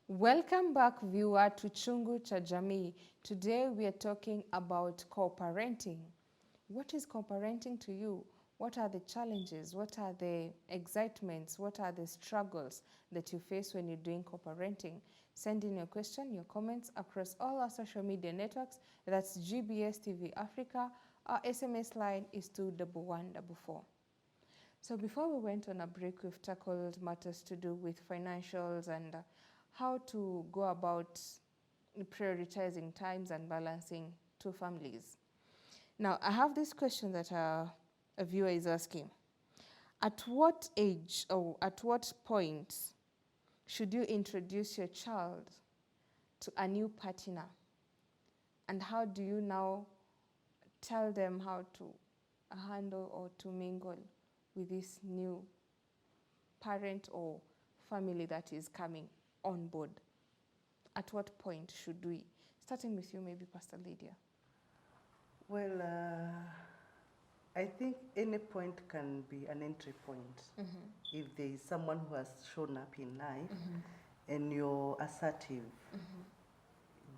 Welcome back, viewer, to Chungu cha Jamii. Today we are talking about co-parenting. What is co-parenting to you? What are the challenges? What are the excitements? What are the struggles that you face when you're doing co-parenting? Send in your question, your comments across all our social media networks. That's GBS TV Africa. Our SMS line is 21144. So before we went on a break, we've tackled matters to do with financials and how to go about prioritizing times and balancing two families. Now, I have this question that a viewer is asking. At what age or at what point should you introduce your child to a new partner? And how do you now tell them how to handle or to mingle with this new parent or family that is coming on board? At what point should we? Starting with you, maybe Pastor Lydia. Well, I think any point can be an entry point. If there is someone who has shown up in life and you're assertive,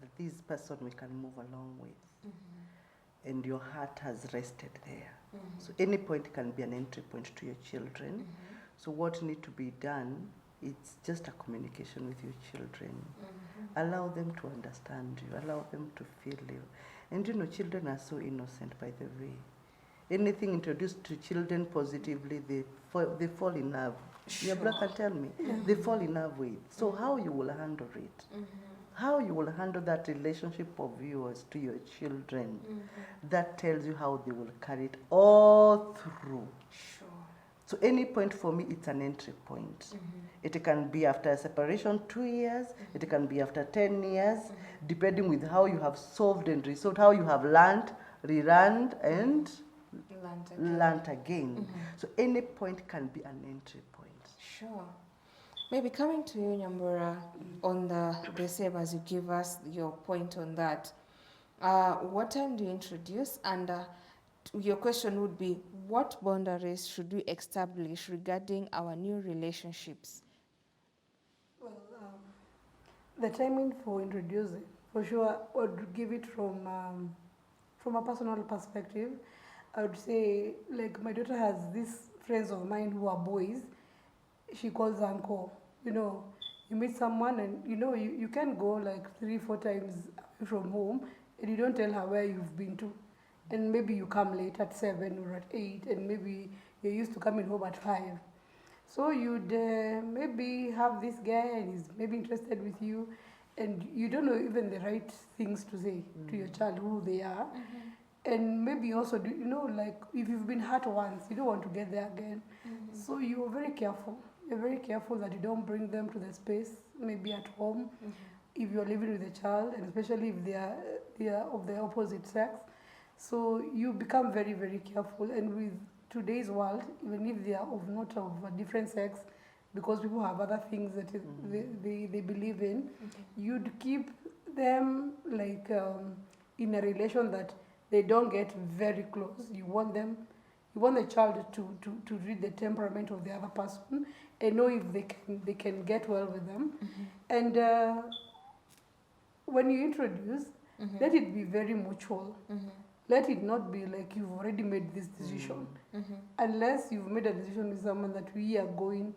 that this person we can move along with, and your heart has rested there. So any point can be an entry point to your children. So what needs to be done, it's just a communication with your children. Allow them to understand you, allow them to feel you. And you know, children are so innocent, by the way. Anything introduced to children positively, they fall in love. Your brother can tell me, they fall in love with. So how you will handle it? How you will handle that relationship of yours to your children, that tells you how they will carry it all through. Sure. So any point for me, it's an entry point. It can be after a separation 2 years, it can be after 10 years, depending with how you have solved and resolved, how you have learned, relearned, and learned again. So any point can be an entry point. Sure. Maybe coming to you, Nyambura, on the same as you give us your point on that. What time do you introduce? And your question would be, what boundaries should we establish regarding our new relationships? Well, the timing for introducing, for sure, I would give it from a personal perspective. I would say, like, my daughter has these friends of mine who are boys. She calls uncle. You know, you meet someone and you can go like 3-4 times away from home and you don't tell her where you've been to. And maybe you come late at 7 or at 8 and maybe you're used to coming home at 5. So you'd maybe have this guy and he's maybe interested with you and you don't know even the right things to say to your child, who they are. And maybe also, like if you've been hurt once, you don't want to get there again. So you're very careful. You're very careful that you don't bring them to the space, maybe at home, if you're living with a child, and especially if they are of the opposite sex. So you become very, very careful. And with today's world, even if they are not of a different sex, because people have other things that they believe in, you'd keep them like in a relation that they don't get very close. You want the child to read the temperament of the other person and know if they can get well with them. And when you introduce, let it be very mutual. Let it not be like you've already made this decision. Unless you've made a decision with someone that we are going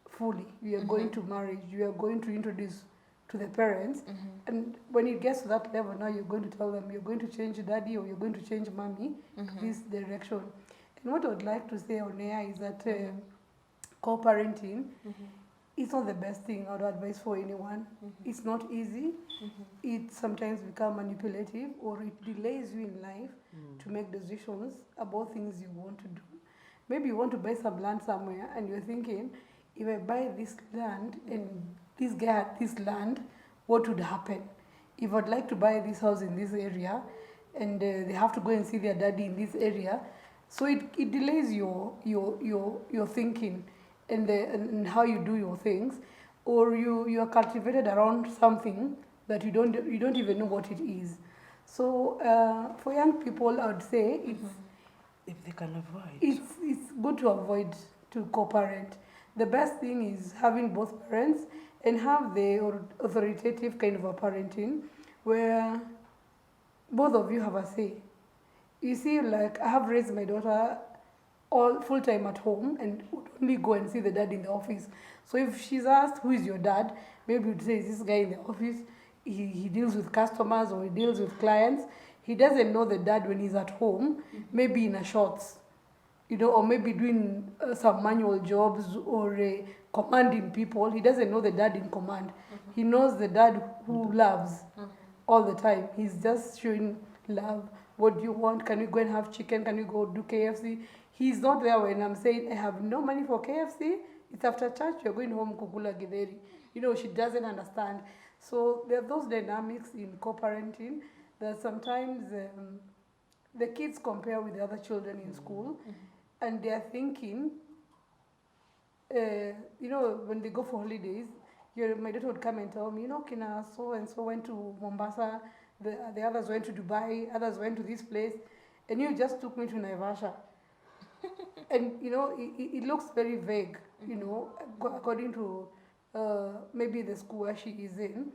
fully, we are going to marriage, we are going to introduce to the parents. And when it gets to that level, now you're going to tell them you're going to change daddy or you're going to change mommy to this direction. And what I would like to say on air is that co-parenting is not the best thing I would advise for anyone. It's not easy. It sometimes becomes manipulative or it delays you in life to make decisions about things you want to do. Maybe you want to buy some land somewhere and you're thinking, if I buy this land and this guy had this land, what would happen? If I'd like to buy this house in this area and they have to go and see their daddy in this area, so it delays your thinking and how you do your things, or you are cultivated around something that you don't even know what it is. So for young people, I would say If they can avoid. it's good to avoid to co-parent. The best thing is having both parents and have the authoritative kind of a parenting where both of you have a say. You see, like I have raised my daughter all full time at home and would only go and see the dad in the office. So if she's asked who is your dad, maybe you'd say, is this guy in the office? He deals with customers or he deals with clients. He doesn't know the dad when he's at home, maybe in a shorts, you know, or maybe doing some manual jobs or commanding people. He doesn't know the dad in command. He knows the dad who loves all the time. He's just showing love. What do you want? Can we go and have chicken? Can we go do KFC? He's not there when I'm saying I have no money for KFC. It's after church. You're going home kukula githeri. You know, she doesn't understand. So there are those dynamics in co-parenting that sometimes the kids compare with the other children in school, and they are thinking, you know, when they go for holidays, my daughter would come and tell me, you know, Kina so and so went to Mombasa, the others went to Dubai, others went to this place, and you just took me to Naivasha. And you know, it looks very vague, you know, according to maybe the school where she is in.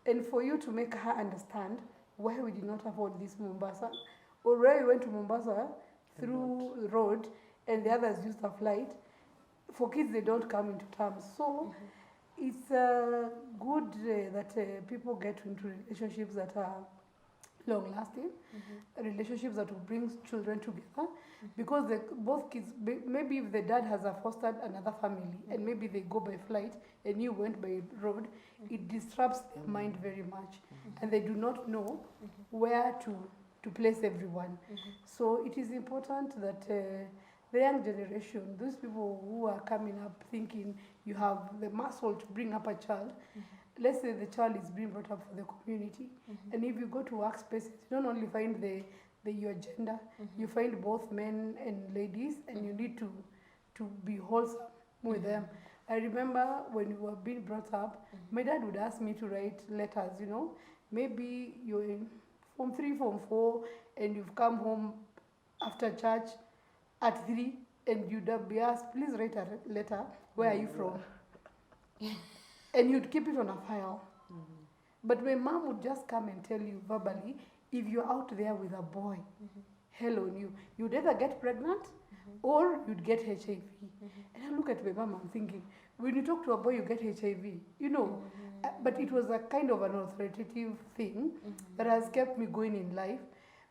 And for you to make her understand why we did not afford this Mombasa, or where we went to Mombasa through road and the others used a flight, for kids they don't come into terms. So it's good that people get into relationships that are long lasting, relationships that will bring children together, because both kids, maybe if the dad has fostered another family and maybe they go by flight and you went by road, it disrupts their mind very much, and they do not know where to place everyone. So it is important that the young generation, those people who are coming up thinking you have the muscle to bring up a child, let's say the child is being brought up for the community, and if you go to workspaces, you don't only find your gender, you find both men and ladies, and you need to be wholesome with them. I remember when we were being brought up, my dad would ask me to write letters, you know, maybe you're in Form 3, Form 4, and you've come home after church at 3, and you'd be asked, please write a letter, where are you from? And you'd keep it on a file. But my mom would just come and tell you verbally, if you're out there with a boy, hell on you. You'd either get pregnant or you'd get HIV. And I look at my mom, I'm thinking, when you talk to a boy, you get HIV, you know. But it was a kind of an authoritative thing that has kept me going in life.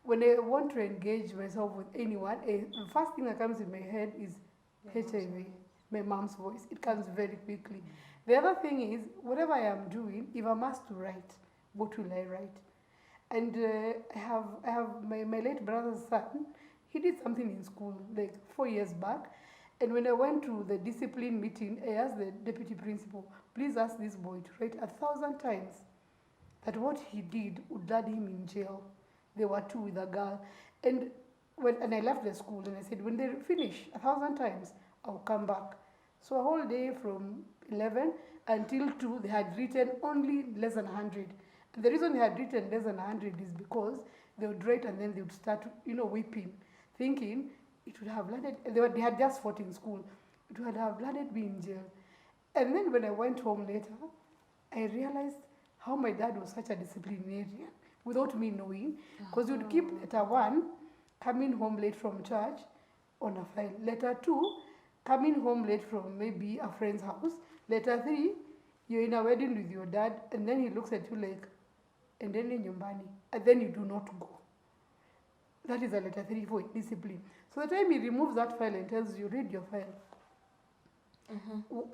When I want to engage myself with anyone, the first thing that comes in my head is HIV, my mom's voice. It comes very quickly. The other thing is, whatever I am doing, if I'm asked to write, what will I write? And I have my late brother's son. He did something in school like 4 years back. And when I went to the discipline meeting, I asked the deputy principal, please ask this boy to write 1,000 times that what he did would land him in jail. There were 2 with a girl. And I left the school and I said, when they finish 1,000 times, I'll come back. So a whole day from 11 until 2, they had written only less than 100. And the reason they had written less than 100 is because they would write and then they would start, you know, weeping, thinking it would have landed, they had just fought in school, it would have landed me in jail. And then when I went home later, I realized how my dad was such a disciplinarian without me knowing, because you'd keep letter 1, coming home late from church, on a file. Letter 2, coming home late from maybe a friend's house. Letter 3, you're in a wedding with your dad, and then he looks at you like, and then in nyumbani, and then you do not go. That is a letter 3 for discipline. So the time he removes that file and tells you, read your file,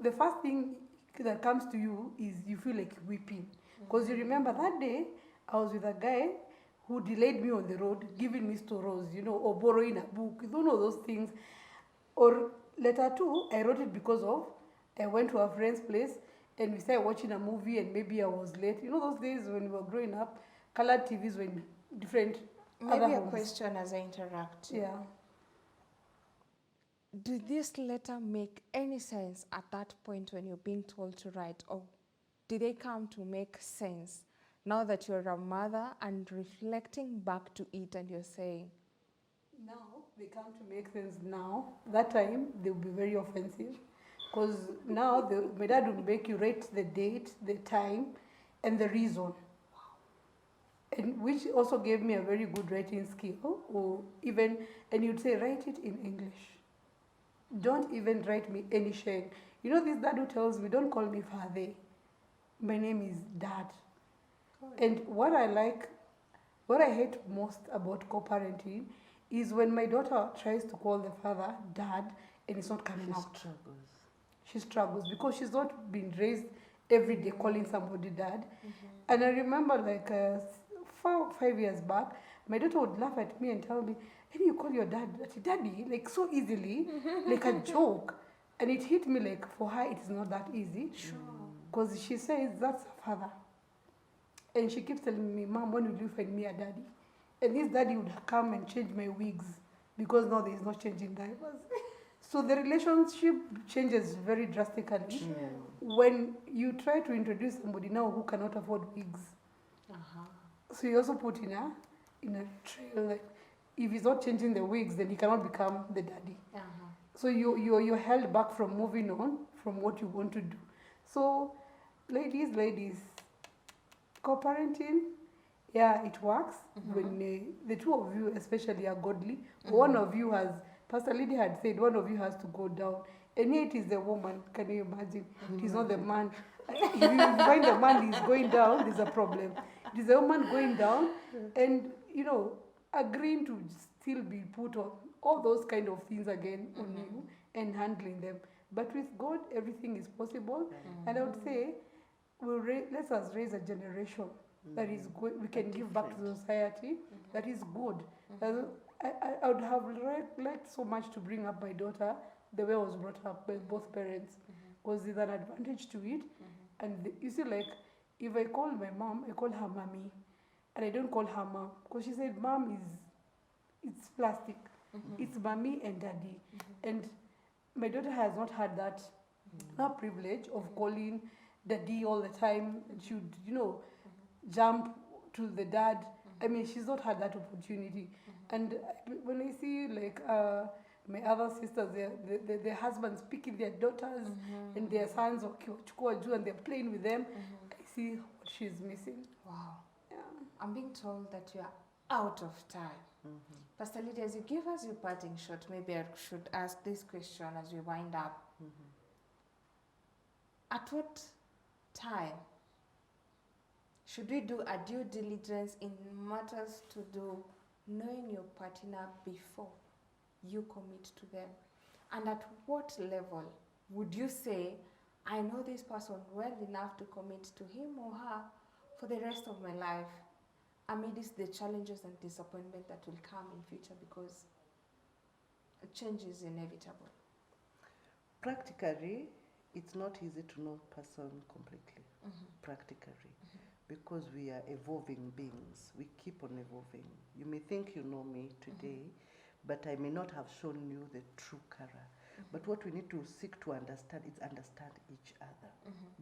the first thing that comes to you is you feel like weeping. Because you remember that day, I was with a guy who delayed me on the road, giving me storos, you know, or borrowing a book, you don't know those things. Or letter 2, I wrote it because of, I went to a friend's place and we started watching a movie and maybe I was late. You know those days when we were growing up, colored TVs were in different Maybe other a homes. question as I interrupt. Yeah. Did this letter make any sense at that point when you're being told to write, or did they come to make sense now that you're a mother and reflecting back to it and you're saying, Now they come to make things now. That time they will be very offensive, because now my dad will make you write the date, the time, and the reason. And which also gave me a very good writing skill, or even, and you'd say write it in English. Don't even write me any sheng. You know this dad who tells me, don't call me father. My name is dad. And what I hate most about co-parenting is when my daughter tries to call the father dad and it's not coming She out. struggles. She struggles because she's not been raised every day calling somebody dad. And I remember like 5 years back, my daughter would laugh at me and tell me, hey, you call your dad daddy, like so easily, like a joke. And it hit me like for her it is not that easy. Sure. Because she says that's her father. And she keeps telling me, Mom, when will you find me a daddy? And this daddy would come and change my wigs because now there is no changing diapers. So the relationship changes very drastically when you try to introduce somebody now who cannot afford wigs. So you also put in a trail, like if he's not changing the wigs, then he cannot become the daddy. So you're held back from moving on from what you want to do. So ladies, co-parenting, yeah, it works when the two of you especially are godly. One of you has, Pastor Lydia had said, one of you has to go down. And here it is the woman, can you imagine? It is not the man. If you find the man is going down, there's a problem. It is the woman going down and, you know, agreeing to still be put on all those kind of things again on you and handling them. But with God, everything is possible. And I would say, let us raise a generation that is good, we can give back to society, that is good. I would have liked so much to bring up my daughter the way I was brought up by both parents, because there's an advantage to it. And you see, like, if I call my mom, I call her mommy, and I don't call her mom, because she said mom it's plastic. It's mommy and daddy. And my daughter has not had that privilege of calling daddy all the time. She would, you know, jump to the dad. I mean, she's not had that opportunity. And when I see like my other sisters, their husbands picking their daughters and their sons and they're playing with them, I see what she's missing. Wow. Yeah. I'm being told that you are out of time. Pastor Lydia, as you give us your parting shot, maybe I should ask this question as we wind up. At what time should we do a due diligence in matters to do knowing your partner before you commit to them? And at what level would you say, I know this person well enough to commit to him or her for the rest of my life, amidst the challenges and disappointment that will come in future, because change is inevitable? Practically, it's not easy to know a person completely, practically, because we are evolving beings. We keep on evolving. You may think you know me today, but I may not have shown you the true color. But what we need to seek to understand is understand each other,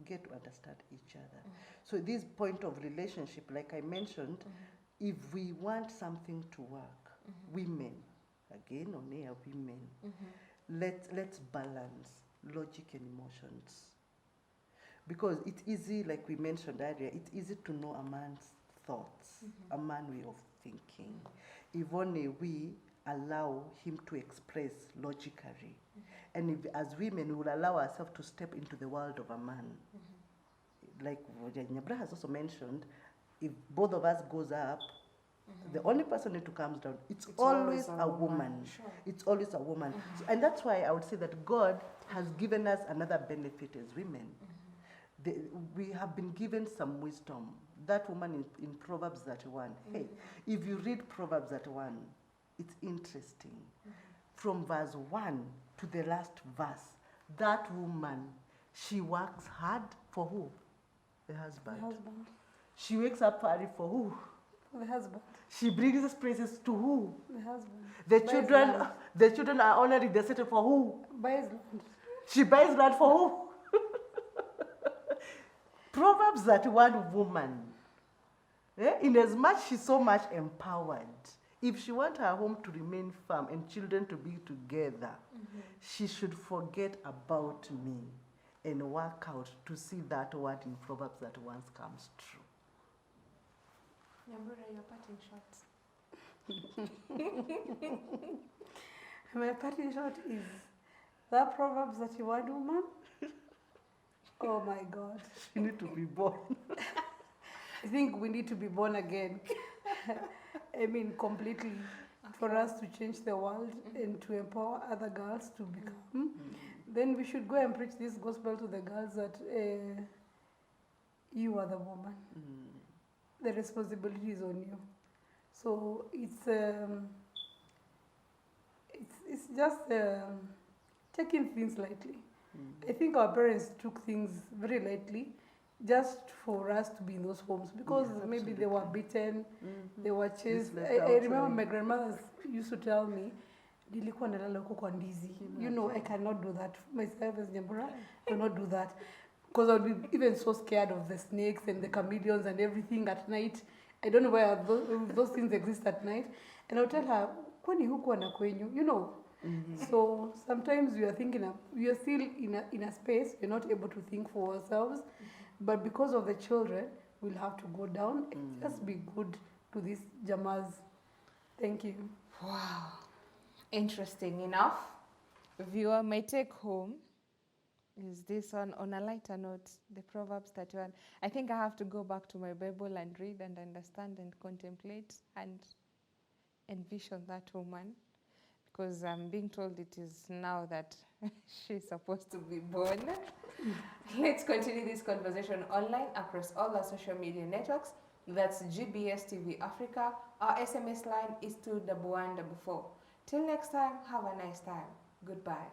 get to understand each other. So this point of relationship, like I mentioned, if we want something to work, women, again on air, women, let's balance logic and emotions. Because it's easy, like we mentioned earlier, it's easy to know a man's thoughts, a man's way of thinking. If only we allow him to express logically. And if, as women, we will allow ourselves to step into the world of a man. Like Nyabra has also mentioned, if both of us goes up, the only person who comes down, it's always a woman. Sure. It's always a woman. So, and that's why I would say that God has given us another benefit as women. We have been given some wisdom. That woman in Proverbs 31, hey, if you read Proverbs 31, it's interesting. From verse 1 to the last verse, that woman, she works hard for who? The husband. The husband. She wakes up early for who? The husband. She brings us praises to who? The husband. The Buys children, land. the children are honoring the settle for who? Buys land. She buys land for who? Proverbs that one woman, In as much she's so much empowered, if she wants her home to remain firm and children to be together, she should forget about me and work out to see that word in Proverbs that once comes true. Nyambura, your parting shots. My parting shot is that Proverbs that you want, woman. Oh my God. She need to be born. I think we need to be born again. I mean, completely. For us to change the world and to empower other girls to become. Then we should go and preach this gospel to the girls that you are the woman. The responsibility is on you. So it's just taking things lightly. I think our parents took things very lightly just for us to be in those homes because maybe they were beaten, they were chased. I remember my grandmother used to tell me, nilikuwa nalala huko kwa ndizi. You know, I cannot do that. Myself as Nyambura, I cannot do that. Because I would be even so scared of the snakes and the chameleons and everything at night. I don't know where those things exist at night. And I would tell her, kwani huku na kwenyu? You know. So sometimes we are thinking, we are still in a space, we're not able to think for ourselves. But because of the children, we'll have to go down and just be good to these Jamas. Thank you. Wow. Interesting enough. Viewer, my take home is this on a lighter note, the Proverbs 31. I think I have to go back to my Bible and read and understand and contemplate and envision that woman, because I'm being told it is now that she's supposed to be born. Let's continue this conversation online across all our social media networks. That's GBS TV Africa. Our SMS line is 21144. Till next time, have a nice time. Goodbye.